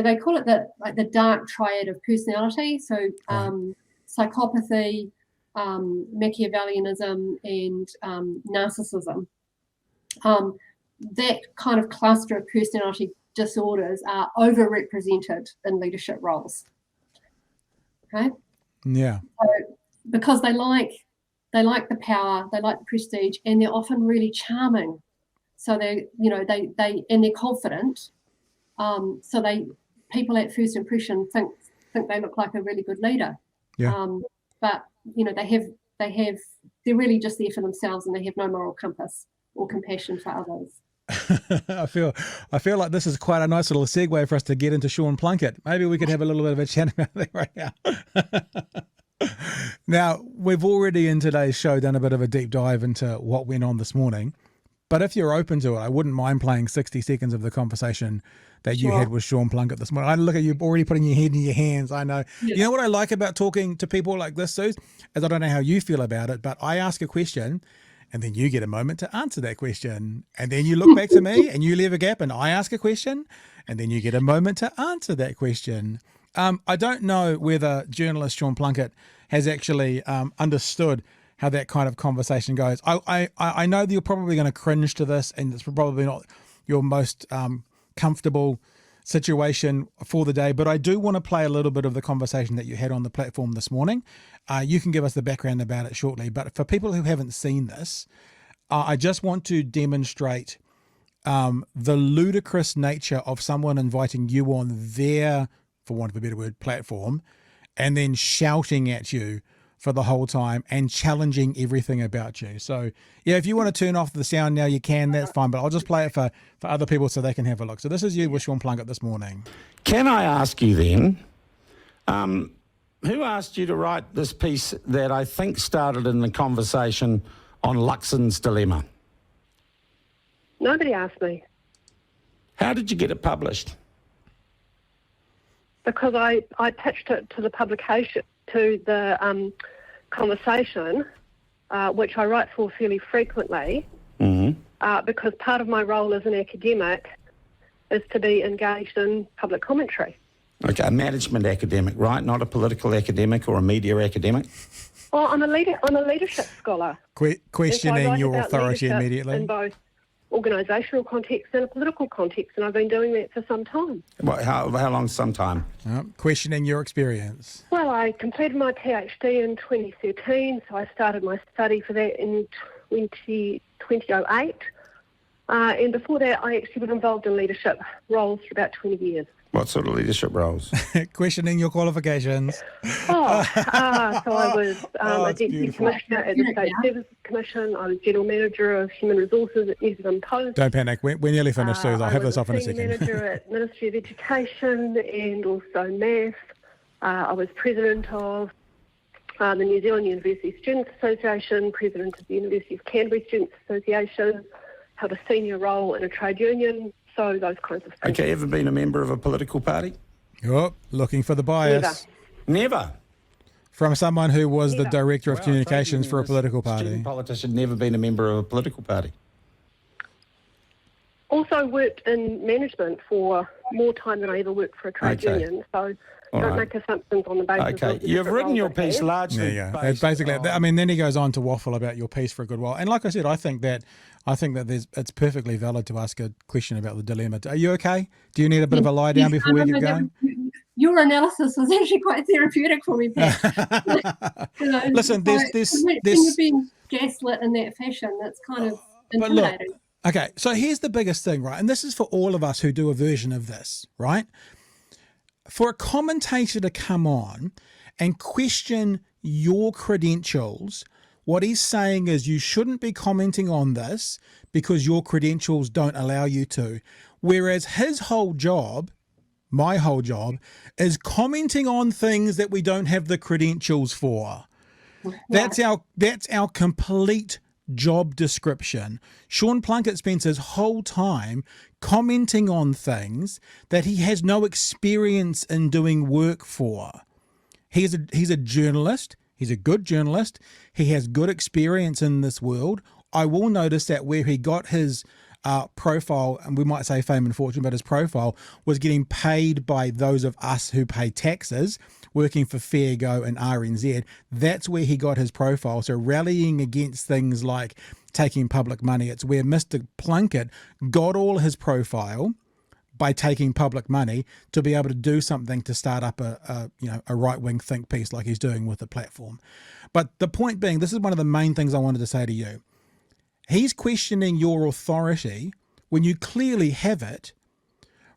they call it the dark triad of personality. So psychopathy, Machiavellianism, and narcissism. That kind of cluster of personality disorders are overrepresented in leadership roles. Okay. Yeah. So, because they like the power, they like the prestige, and they're often really charming. So they're confident. So people at first impression think they look like a really good leader. Yeah. But they're really just there for themselves, and they have no moral compass or compassion for others. I feel like this is quite a nice little segue for us to get into Sean Plunket. Maybe we could have a little bit of a chat about that right now. Now, we've already in today's show done a bit of a deep dive into what went on this morning. But if you're open to it, I wouldn't mind playing 60 seconds of the conversation that you had with Sean Plunket this morning. I look at you already putting your head in your hands. I know. Yeah. You know what I like about talking to people like this, Suze, is I don't know how you feel about it, but I ask a question and then you get a moment to answer that question. And then you look back to me and you leave a gap and I ask a question and then you get a moment to answer that question. I don't know whether journalist Sean Plunket has actually understood how that kind of conversation goes. I know that you're probably going to cringe to this and it's probably not your most comfortable situation for the day, but I do want to play a little bit of the conversation that you had on the platform this morning. You can give us the background about it shortly, but for people who haven't seen this, I just want to demonstrate the ludicrous nature of someone inviting you on their, for want of a better word, platform, and then shouting at you for the whole time and challenging everything about you. So yeah, if you want to turn off the sound now, you can, that's fine, but I'll just play it for other people so they can have a look. So this is you with Sean Plunket this morning. Can I ask you then, who asked you to write this piece that I think started in the conversation on Luxon's dilemma? Nobody asked me. How did you get it published? Because I pitched it to the publication, to the conversation, which I write for fairly frequently, because part of my role as an academic is to be engaged in public commentary. Okay, a management academic, right? Not a political academic or a media academic? Well, I'm a leadership scholar. Questioning your authority immediately? In both organisational context and a political context, and I've been doing that for some time. How long some time? Questioning your experience. Well, I completed my PhD in 2013, so I started my study for that in 2008. And before that, I actually was involved in leadership roles for about 20 years. What sort of leadership roles? Questioning your qualifications. So I was a Deputy Commissioner at the State Services Commission. I was General Manager of Human Resources at New Zealand Post. Don't panic. We're nearly finished, Suze. I'll have this off in a second. I was Senior Manager at Ministry of Education and also MAF. I was President of the New Zealand University Students Association, President of the University of Canterbury Students Association, held a senior role in a trade union. So those kinds of things. Okay, ever been a member of a political party? Oh, looking for the bias. Never. From someone who was the Director of Communications for a political party. Student politician, never been a member of a political party. Also worked in management for more time than I ever worked for a trade union. So don't make assumptions on the basis of you've written your piece largely. It's basically, I mean, then he goes on to waffle about your piece for a good while. And like I said, I think that it's perfectly valid to ask a question about the dilemma. Are you okay? Do you need a bit of a lie down before we get going? Your analysis was actually quite therapeutic for me, Pat. Listen, when you're being gaslit in that fashion, that's kind of intimidating. Look, okay, so here's the biggest thing, right? And this is for all of us who do a version of this, right? For a commentator to come on and question your credentials, what he's saying is you shouldn't be commenting on this because your credentials don't allow you to. Whereas his whole job, my whole job, is commenting on things that we don't have the credentials for. That's our complete job description. Sean Plunket spends his whole time commenting on things that he has no experience in doing work for. He's a journalist. He's a good journalist. He has good experience in this world. I will notice that where he got his profile, and we might say fame and fortune, but his profile was getting paid by those of us who pay taxes, working for Fairgo and RNZ. That's where he got his profile. So rallying against things like taking public money, it's where Mr Plunket got all his profile by taking public money to be able to do something to start up a right-wing think piece like he's doing with the platform. But the point being, this is one of the main things I wanted to say to you. He's questioning your authority when you clearly have it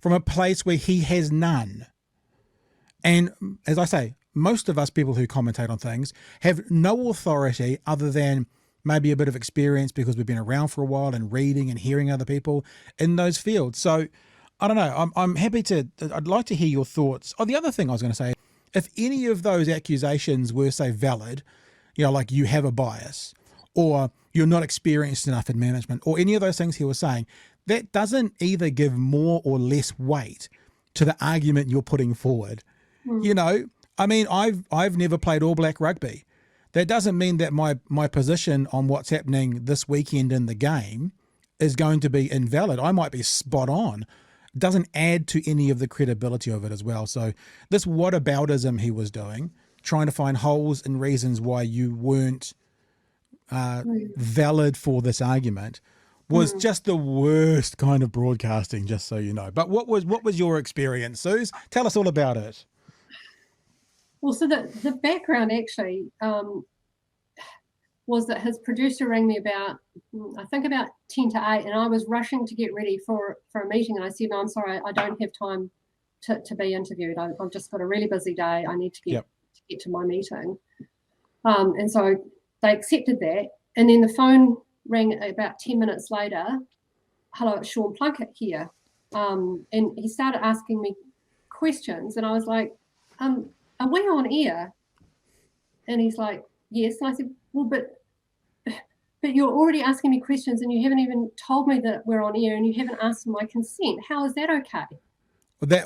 from a place where he has none. And as I say, most of us people who commentate on things have no authority other than maybe a bit of experience because we've been around for a while and reading and hearing other people in those fields. So I don't know. I'm happy to, I'd like to hear your thoughts. Oh, the other thing I was going to say, if any of those accusations were, say, valid, like you have a bias or you're not experienced enough in management or any of those things he was saying, that doesn't either give more or less weight to the argument you're putting forward. I mean, I've never played All Black rugby. That doesn't mean that my position on what's happening this weekend in the game is going to be invalid. I might be spot on. It doesn't add to any of the credibility of it as well. So this whataboutism he was doing, trying to find holes and reasons why you weren't valid for this argument, was just the worst kind of broadcasting, just so you know. But what was your experience, Suze? Tell us all about it. Well, so the background actually was that his producer rang me about 10 to 8, and I was rushing to get ready for a meeting, and I said, no, I'm sorry, I don't have time to be interviewed. I've just got a really busy day. I need to get to my meeting. And so they accepted that, and then the phone rang about 10 minutes later. Hello, it's Sean Plunket here. And he started asking me questions, and I was like, are we on air? And he's like, yes. And I said, well, but you're already asking me questions and you haven't even told me that we're on air and you haven't asked for my consent. How is that okay?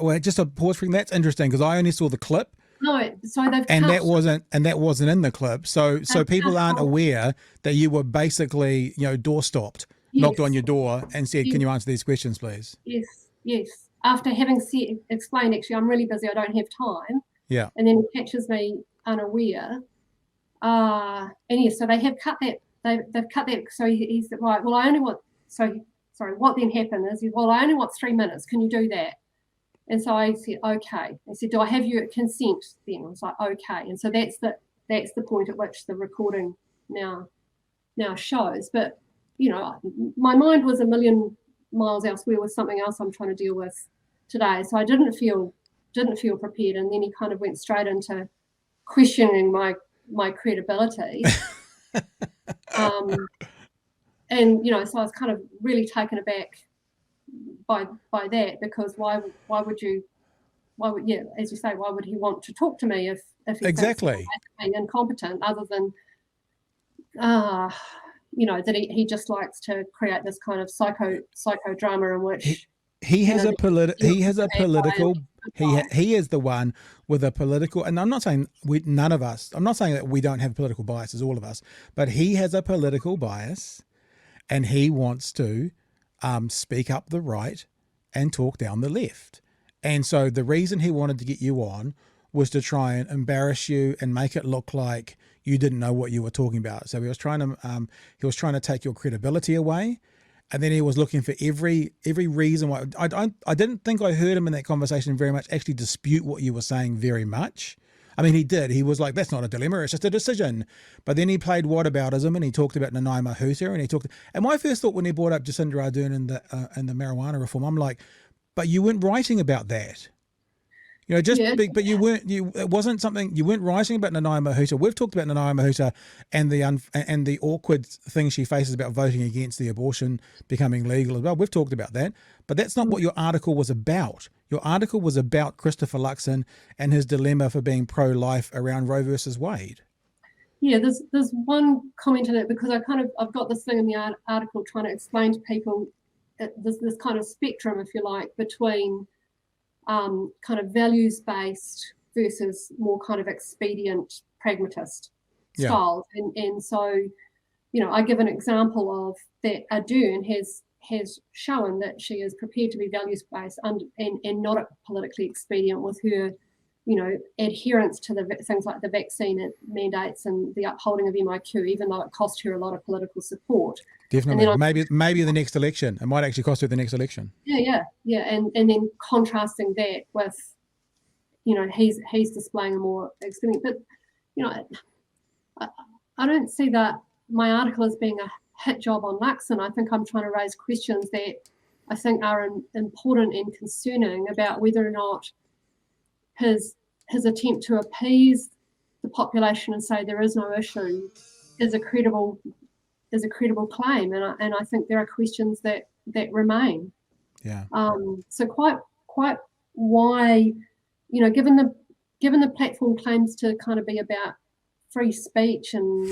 Well, just a pause for that's interesting because I only saw the clip. No, so they've that wasn't in the clip. So people aren't aware that you were basically, door stopped, knocked on your door and said, can you answer these questions, please? Yes. After having explained, actually, I'm really busy, I don't have time. Yeah. And then he catches me unaware. And yes, so they have cut that. They've cut that. So he said, right, well, I only want, what then happened is, well, I only want 3 minutes. Can you do that? And so I said, okay. He said, do I have your consent then? I was like, okay. And so that's the point at which the recording now shows. But, my mind was a million miles elsewhere with something else I'm trying to deal with today. So I didn't feel prepared. And then he kind of went straight into questioning my credibility. And, so I was kind of really taken aback by that, because why would as you say, why would he want to talk to me if he exactly thinks I'm incompetent, other than that he just likes to create this kind of psychodrama in which he is the one with a political, and I'm not saying I'm not saying that we don't have political biases, all of us, but he has a political bias and he wants to speak up the right and talk down the left. And so the reason he wanted to get you on was to try and embarrass you and make it look like you didn't know what you were talking about. So he was trying to take your credibility away. And then he was looking for every reason why. I didn't think I heard him in that conversation very much actually dispute what you were saying very much. I mean, he did. He was like, that's not a dilemma, it's just a decision. But then he played whataboutism and he talked about Nanaima Huta and my first thought when he brought up Jacinda Ardern and the marijuana reform, I'm like, but you weren't writing about that. But it wasn't something, you weren't writing about Nanaima Huta. We've talked about Nanaima Huta and the awkward thing she faces about voting against the abortion becoming legal as well. We've talked about that, but that's not what your article was about. Your article was about Christopher Luxon and his dilemma for being pro-life around Roe versus Wade. Yeah, there's one comment in it, because I've got this thing in the article trying to explain to people there's this kind of spectrum, if you like, between kind of values-based versus more kind of expedient, pragmatist styles. And so, I give an example of that Ardern has shown that she is prepared to be values-based and not politically expedient with her, adherence to the things like the vaccine mandates and the upholding of MIQ, even though it cost her a lot of political support. Definitely. Maybe the next election. It might actually cost her the next election. Yeah. And then contrasting that with, he's displaying a more expedient. But, I don't see that my article as being a hit job on Luxon. I think I'm trying to raise questions that I think are important and concerning about whether or not his attempt to appease the population and say there is no issue is a credible claim, and I think there are questions that remain. Yeah. So quite why, given the platform claims to kind of be about free speech and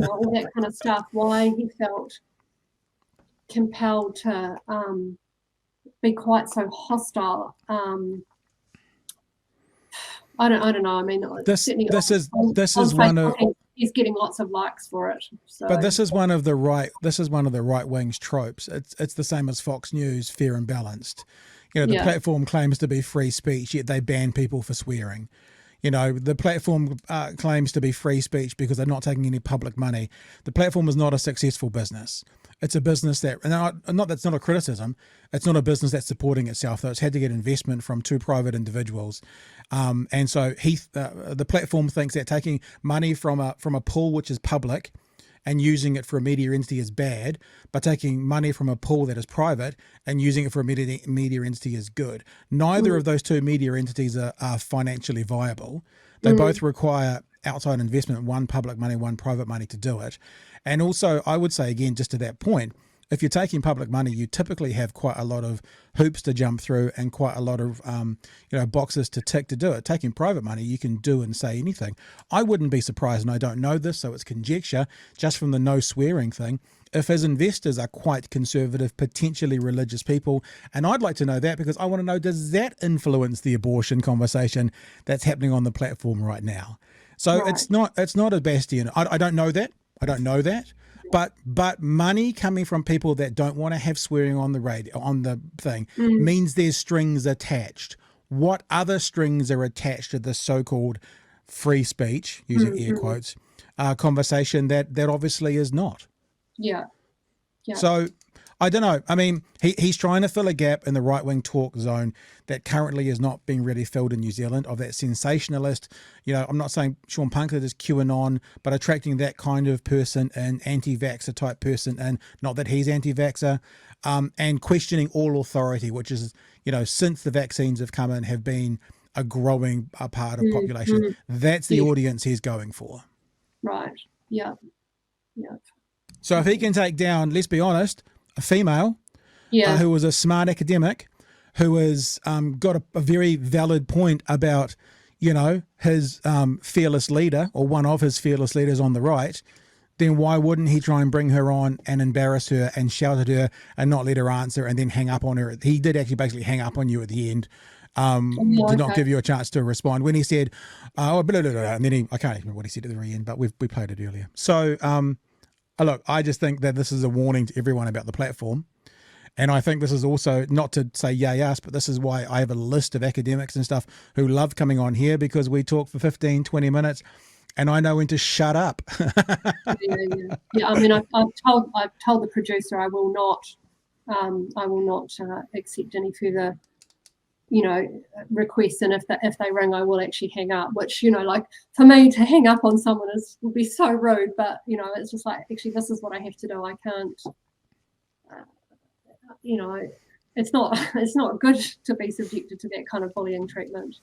all that kind of stuff, why he felt compelled to be quite so hostile. I don't know. I mean, this is one of, he's getting lots of likes for it. So. But this is one of the right wing's tropes. It's the same as Fox News, fair and balanced. The platform claims to be free speech, yet they ban people for swearing. The platform claims to be free speech because they're not taking any public money. The platform is not a successful business. It's a business that, that's not a criticism. It's not a business that's supporting itself, though. It's had to get investment from two private individuals. And so the platform thinks that taking money from a pool which is public and using it for a media entity is bad, but taking money from a pool that is private and using it for a media entity is good. Neither of those two media entities are financially viable. They both require outside investment, one public money, one private money to do it. And also, I would say, again, just to that point, if you're taking public money, you typically have quite a lot of hoops to jump through and quite a lot of boxes to tick to do it. Taking private money, you can do and say anything. I wouldn't be surprised, and I don't know this, so it's conjecture, just from the no swearing thing, if his investors are quite conservative, potentially religious people. And I'd like to know that, because I want to know, does that influence the abortion conversation that's happening on the platform right now? So right. It's not a bastion. I don't know that. But money coming from people that don't want to have swearing on the radio, on the thing, means there's strings attached. What other strings are attached to the so-called free speech, using air quotes, conversation that obviously is not? Yeah. So I don't know. I mean, he's trying to fill a gap in the right-wing talk zone that currently is not being really filled in New Zealand, of that sensationalist, I'm not saying Sean Plunket is QAnon, but attracting that kind of person, an anti-vaxxer type person, and not that he's anti-vaxxer, and questioning all authority, which is, since the vaccines have come in, have been a growing part of population. That's the audience he's going for. Right. Yeah. So if he can take down, let's be honest, a female who was a smart academic, who has got a very valid point about, his fearless leader, or one of his fearless leaders on the right, then why wouldn't he try and bring her on and embarrass her and shout at her and not let her answer and then hang up on her? He did actually basically hang up on you at the end. Did not give you a chance to respond when he said, blah, blah, blah, blah, and then I can't even remember what he said at the very end, but we played it earlier. So, look, I just think that this is a warning to everyone about the platform. And I think this is also, not to say yay us, but this is why I have a list of academics and stuff who love coming on here, because we talk for 15, 20 minutes and I know when to shut up. Yeah. I mean, I've told the producer I will not accept any further, requests. And if they ring, I will actually hang up, which, like, for me to hang up on someone would be so rude, but, it's just like, actually, this is what I have to do. I can't, it's not good to be subjected to that kind of bullying treatment.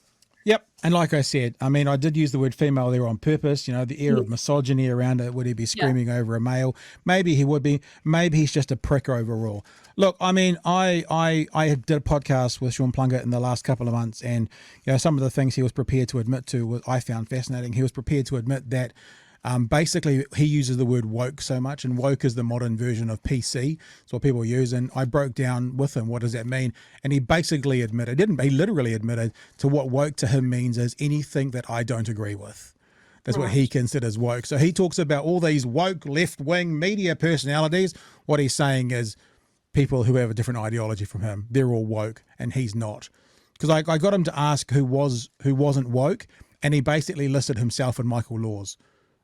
Yep. And like I said, I mean, I did use the word female there on purpose, the air of misogyny around it. Would he be screaming over a male? Maybe he would be. Maybe he's just a prick overall. Look, I mean, I did a podcast with Sean Plunket in the last couple of months, and, some of the things he was prepared to admit to I found fascinating. He was prepared to admit that basically he uses the word woke so much, and woke is the modern version of PC. It's what people use. And I broke down with him, what does that mean? And he basically he literally admitted to what woke to him means is anything that I don't agree with. That's what he considers woke. So he talks about all these woke left-wing media personalities. What he's saying is people who have a different ideology from him. They're all woke and he's not. Because I got him to ask who wasn't woke, and he basically listed himself and Michael Laws.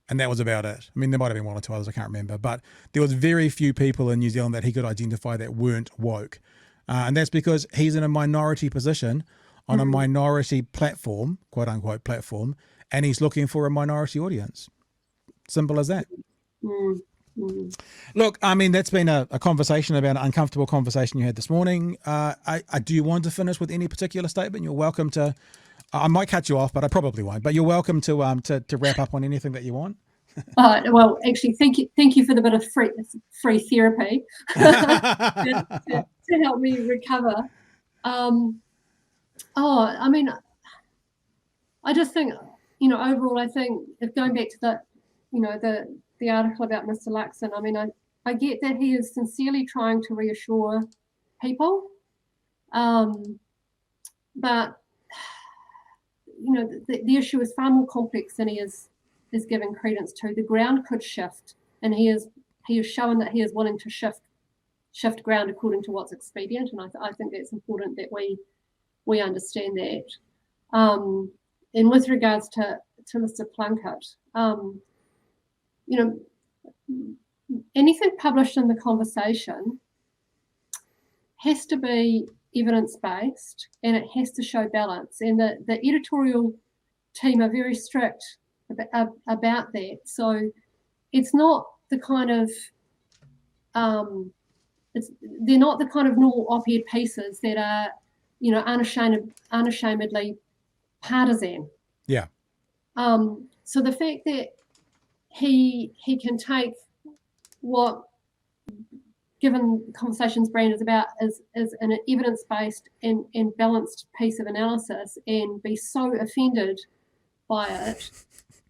And that was about it. I mean, there might have been one or two others, I can't remember. But there was very few people in New Zealand that he could identify that weren't woke. And that's because he's in a minority position on a minority platform, quote unquote platform, and he's looking for a minority audience. Simple as that. Look, I mean, that's been a conversation about an uncomfortable conversation you had this morning. Do you want to finish with any particular statement? You're welcome to. I might cut you off, but I probably won't. But you're welcome to wrap up on anything that you want. Well, actually, thank you for the bit of free therapy to help me recover. I mean, I just think, overall, I think if going back to the article about Mr. Luxon, I mean, I get that he is sincerely trying to reassure people, but the issue is far more complex than he is giving credence to. The ground could shift, and he has shown that he is willing to shift ground according to what's expedient, and I think that's important that we understand that. And with regards to Mr. Plunket, anything published in the conversation has to be evidence-based, and it has to show balance. And the editorial team are very strict about that. So it's not the kind of they're not the kind of normal op-ed pieces that are unashamedly partisan. Yeah. So the fact that he can take what given conversation's brand is about is an evidence-based and balanced piece of analysis, and be so offended by it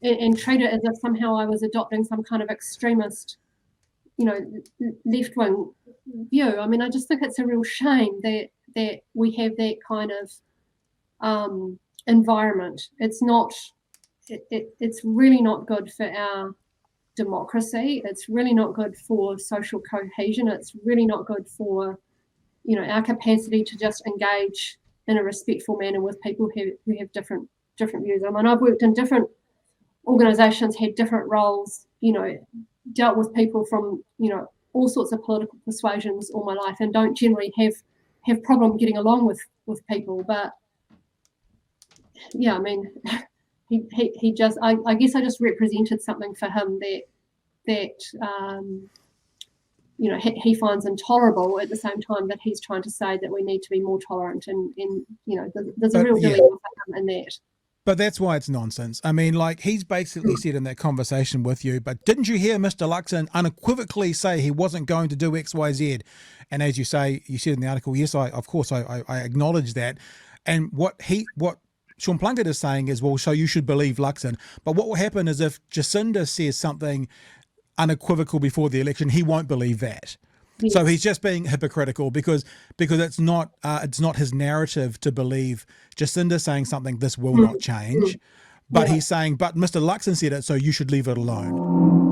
and treat it as if somehow I was adopting some kind of extremist, left-wing view. I mean, I just think it's a real shame that we have that kind of environment. It's really not good for our democracy. It's really not good for social cohesion. It's really not good for our capacity to just engage in a respectful manner with people who have different views. I mean, I've worked in different organizations, had different roles, dealt with people from all sorts of political persuasions all my life, and don't generally have problem getting along with people. But yeah, I mean, he just, I guess I just represented something for him that he finds intolerable, at the same time that he's trying to say that we need to be more tolerant, and there's a real dilemma for him in that. But that's why it's nonsense. I mean, like, he's basically said in that conversation with you, but didn't you hear Mr. Luxon unequivocally say he wasn't going to do X, Y, Z? And as you say, you said in the article, yes, I acknowledge that. And what Sean Plunket is saying is, well, so you should believe Luxon. But what will happen is if Jacinda says something unequivocal before the election, he won't believe that. Yes. So he's just being hypocritical because it's not his narrative to believe Jacinda saying something, this will not change. But he's saying, but Mr. Luxon said it, so you should leave it alone.